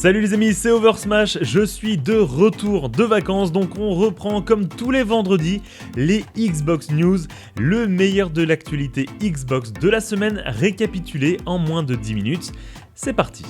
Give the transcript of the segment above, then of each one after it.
Salut les amis, c'est Oversmash, je suis de retour de vacances, donc on reprend comme tous les vendredis les Xbox News, le meilleur de l'actualité Xbox de la semaine récapitulé en moins de 10 minutes. C'est parti.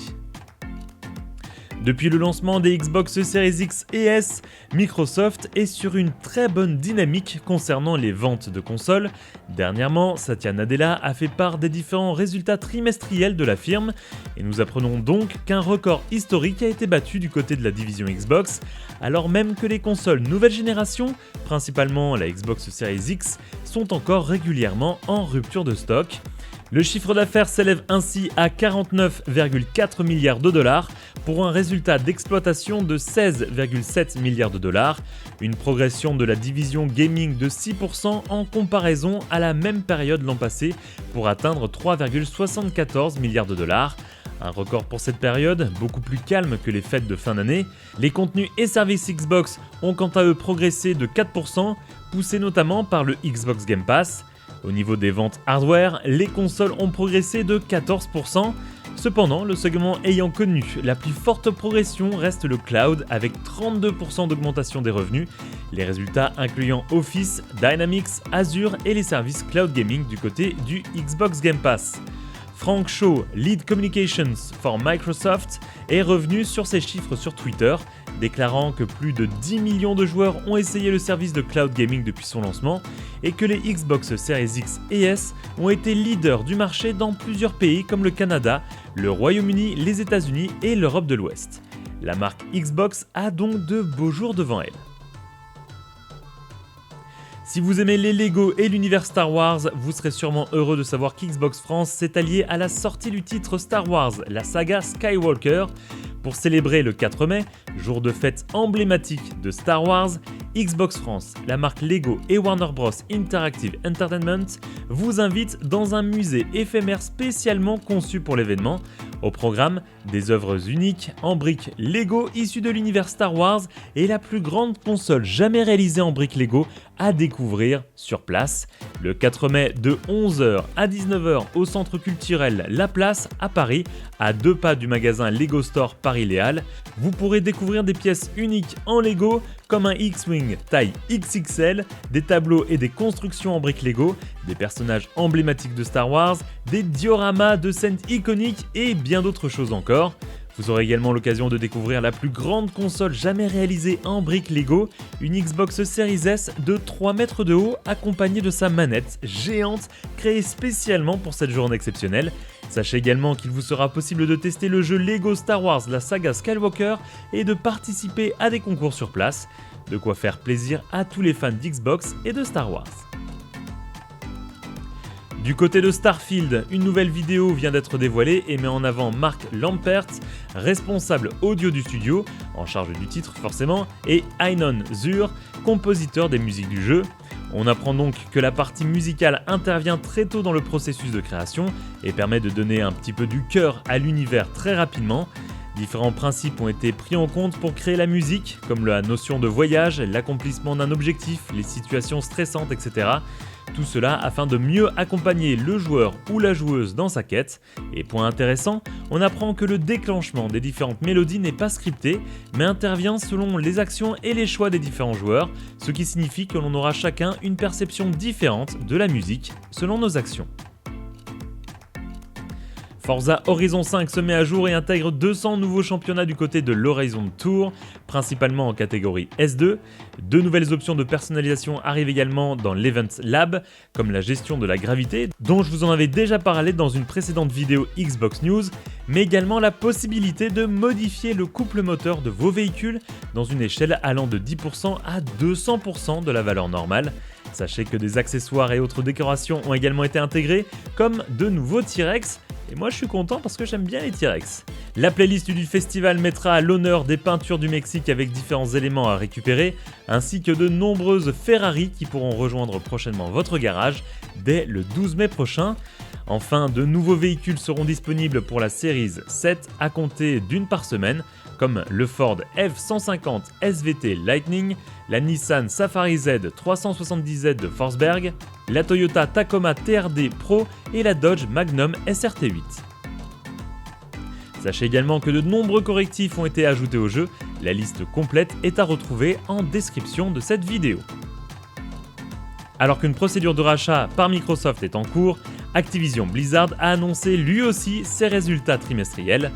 Depuis le lancement des Xbox Series X et S, Microsoft est sur une très bonne dynamique concernant les ventes de consoles. Dernièrement, Satya Nadella a fait part des différents résultats trimestriels de la firme et nous apprenons donc qu'un record historique a été battu du côté de la division Xbox, alors même que les consoles nouvelle génération, principalement la Xbox Series X, sont encore régulièrement en rupture de stock. Le chiffre d'affaires s'élève ainsi à 49,4 milliards de dollars pour un résultat d'exploitation de 16,7 milliards de dollars, une progression de la division gaming de 6% en comparaison à la même période l'an passé pour atteindre 3,74 milliards de dollars. Un record pour cette période, beaucoup plus calme que les fêtes de fin d'année. Les contenus et services Xbox ont quant à eux progressé de 4%, poussés notamment par le Xbox Game Pass. Au niveau des ventes hardware, les consoles ont progressé de 14%. Cependant, le segment ayant connu la plus forte progression reste le cloud avec 32% d'augmentation des revenus, les résultats incluant Office, Dynamics, Azure et les services cloud gaming du côté du Xbox Game Pass. Frank Shaw, Lead Communications for Microsoft, est revenu sur ces chiffres sur Twitter, déclarant que plus de 10 millions de joueurs ont essayé le service de cloud gaming depuis son lancement et que les Xbox Series X et S ont été leaders du marché dans plusieurs pays comme le Canada, le Royaume-Uni, les États-Unis et l'Europe de l'Ouest. La marque Xbox a donc de beaux jours devant elle. Si vous aimez les Lego et l'univers Star Wars, vous serez sûrement heureux de savoir qu'Xbox France s'est allié à la sortie du titre Star Wars, la saga Skywalker. Pour célébrer le 4 mai, jour de fête emblématique de Star Wars, Xbox France, la marque Lego et Warner Bros Interactive Entertainment vous invitent dans un musée éphémère spécialement conçu pour l'événement. Au programme, des œuvres uniques en briques Lego issues de l'univers Star Wars et la plus grande console jamais réalisée en briques Lego à découvrir sur place. Le 4 mai de 11h à 19h au centre culturel La Place à Paris, à 2 pas du magasin Lego Store Paris-Léal. Vous pourrez découvrir des pièces uniques en Lego comme un X-Wing taille XXL, des tableaux et des constructions en briques Lego, des personnages emblématiques de Star Wars, des dioramas de scènes iconiques et bien d'autres choses encore. Vous aurez également l'occasion de découvrir la plus grande console jamais réalisée en briques Lego, une Xbox Series S de 3 mètres de haut accompagnée de sa manette géante créée spécialement pour cette journée exceptionnelle. Sachez également qu'il vous sera possible de tester le jeu Lego Star Wars, la saga Skywalker et de participer à des concours sur place. De quoi faire plaisir à tous les fans d'Xbox et de Star Wars. Du côté de Starfield, une nouvelle vidéo vient d'être dévoilée et met en avant Mark Lampert, responsable audio du studio, en charge du titre forcément, et Einon Zur, compositeur des musiques du jeu. On apprend donc que la partie musicale intervient très tôt dans le processus de création et permet de donner un petit peu du cœur à l'univers très rapidement. Différents principes ont été pris en compte pour créer la musique, comme la notion de voyage, l'accomplissement d'un objectif, les situations stressantes, etc. Tout cela afin de mieux accompagner le joueur ou la joueuse dans sa quête. Et point intéressant, on apprend que le déclenchement des différentes mélodies n'est pas scripté, mais intervient selon les actions et les choix des différents joueurs, ce qui signifie que l'on aura chacun une perception différente de la musique selon nos actions. Forza Horizon 5 se met à jour et intègre 200 nouveaux championnats du côté de l'Horizon Tour, principalement en catégorie S2. 2 nouvelles options de personnalisation arrivent également dans l'Event Lab, comme la gestion de la gravité, dont je vous en avais déjà parlé dans une précédente vidéo Xbox News, mais également la possibilité de modifier le couple moteur de vos véhicules dans une échelle allant de 10% à 200% de la valeur normale. Sachez que des accessoires et autres décorations ont également été intégrés, comme de nouveaux T-Rex. Et moi je suis content parce que j'aime bien les T-Rex. La playlist du festival mettra à l'honneur des peintures du Mexique avec différents éléments à récupérer, ainsi que de nombreuses Ferrari qui pourront rejoindre prochainement votre garage dès le 12 mai prochain. Enfin, de nouveaux véhicules seront disponibles pour la Series 7 à compter d'une par semaine, comme le Ford F-150 SVT Lightning, la Nissan Safari Z 370Z de Forsberg, la Toyota Tacoma TRD Pro et la Dodge Magnum SRT8. Sachez également que de nombreux correctifs ont été ajoutés au jeu, la liste complète est à retrouver en description de cette vidéo. Alors qu'une procédure de rachat par Microsoft est en cours, Activision Blizzard a annoncé lui aussi ses résultats trimestriels.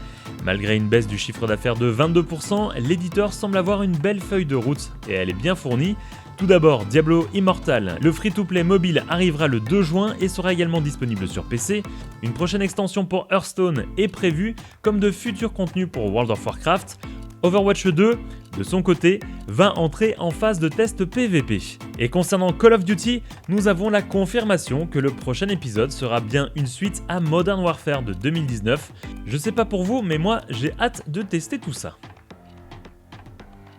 Malgré une baisse du chiffre d'affaires de 22%, l'éditeur semble avoir une belle feuille de route et elle est bien fournie. Tout d'abord, Diablo Immortal, le free-to-play mobile arrivera le 2 juin et sera également disponible sur PC. Une prochaine extension pour Hearthstone est prévue, comme de futurs contenus pour World of Warcraft. Overwatch 2, de son côté, va entrer en phase de test PVP. Et concernant Call of Duty, nous avons la confirmation que le prochain épisode sera bien une suite à Modern Warfare de 2019. Je sais pas pour vous, mais moi j'ai hâte de tester tout ça.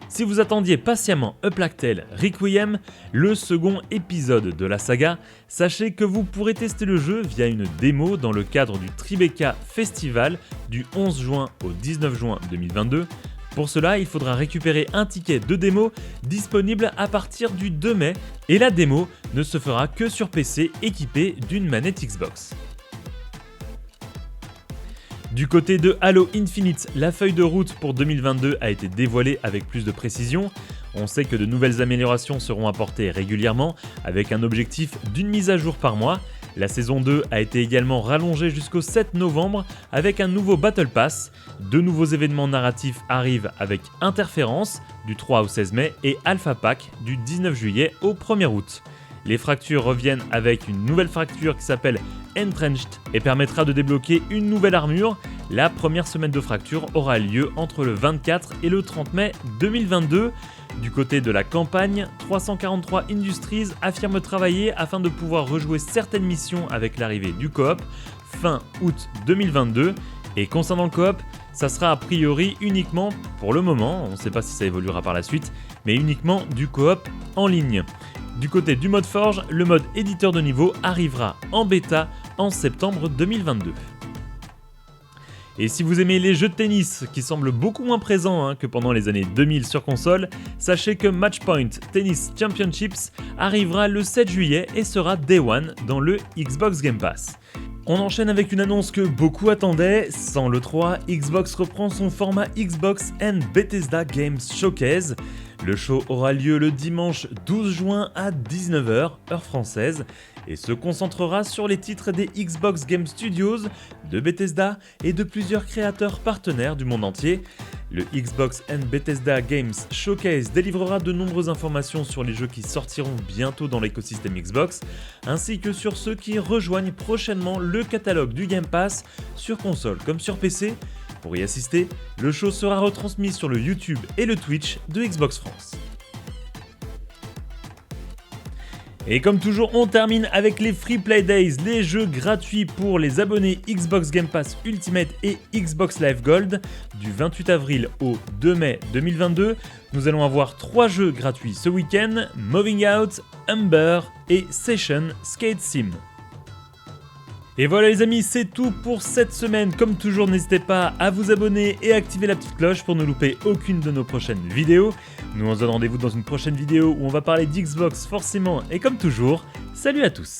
Si vous attendiez patiemment A Plague Tale Requiem, le second épisode de la saga, sachez que vous pourrez tester le jeu via une démo dans le cadre du Tribeca Festival du 11 juin au 19 juin 2022. Pour cela, il faudra récupérer un ticket de démo disponible à partir du 2 mai et la démo ne se fera que sur PC équipé d'une manette Xbox. Du côté de Halo Infinite, la feuille de route pour 2022 a été dévoilée avec plus de précision. On sait que de nouvelles améliorations seront apportées régulièrement avec un objectif d'une mise à jour par mois. La saison 2 a été également rallongée jusqu'au 7 novembre avec un nouveau Battle Pass. Deux nouveaux événements narratifs arrivent avec Interférence du 3 au 16 mai et Alpha Pack du 19 juillet au 1er août. Les fractures reviennent avec une nouvelle fracture qui s'appelle Entrenched et permettra de débloquer une nouvelle armure. La première semaine de fracture aura lieu entre le 24 et le 30 mai 2022. Du côté de la campagne, 343 Industries affirme travailler afin de pouvoir rejouer certaines missions avec l'arrivée du coop fin août 2022. Et concernant le coop, ça sera a priori uniquement, pour le moment, on ne sait pas si ça évoluera par la suite, mais uniquement du coop en ligne. Du côté du mode Forge, le mode éditeur de niveau arrivera en bêta en septembre 2022. Et si vous aimez les jeux de tennis, qui semblent beaucoup moins présents que pendant les années 2000 sur console, sachez que Matchpoint Tennis Championships arrivera le 7 juillet et sera Day One dans le Xbox Game Pass. On enchaîne avec une annonce que beaucoup attendaient. Sans l'E3, Xbox reprend son format Xbox and Bethesda Games Showcase. Le show aura lieu le dimanche 12 juin à 19h, heure française, et se concentrera sur les titres des Xbox Game Studios, de Bethesda et de plusieurs créateurs partenaires du monde entier. Le Xbox and Bethesda Games Showcase délivrera de nombreuses informations sur les jeux qui sortiront bientôt dans l'écosystème Xbox, ainsi que sur ceux qui rejoignent prochainement le catalogue du Game Pass sur console comme sur PC. Pour y assister, le show sera retransmis sur le YouTube et le Twitch de Xbox France. Et comme toujours, on termine avec les Free Play Days, les jeux gratuits pour les abonnés Xbox Game Pass Ultimate et Xbox Live Gold. Du 28 avril au 2 mai 2022, nous allons avoir 3 jeux gratuits ce week-end, Moving Out, Umber et Session Skate Sim. Et voilà les amis, c'est tout pour cette semaine. Comme toujours, n'hésitez pas à vous abonner et activer la petite cloche pour ne louper aucune de nos prochaines vidéos. Nous on se donne rendez-vous dans une prochaine vidéo où on va parler d'Xbox forcément et comme toujours, salut à tous.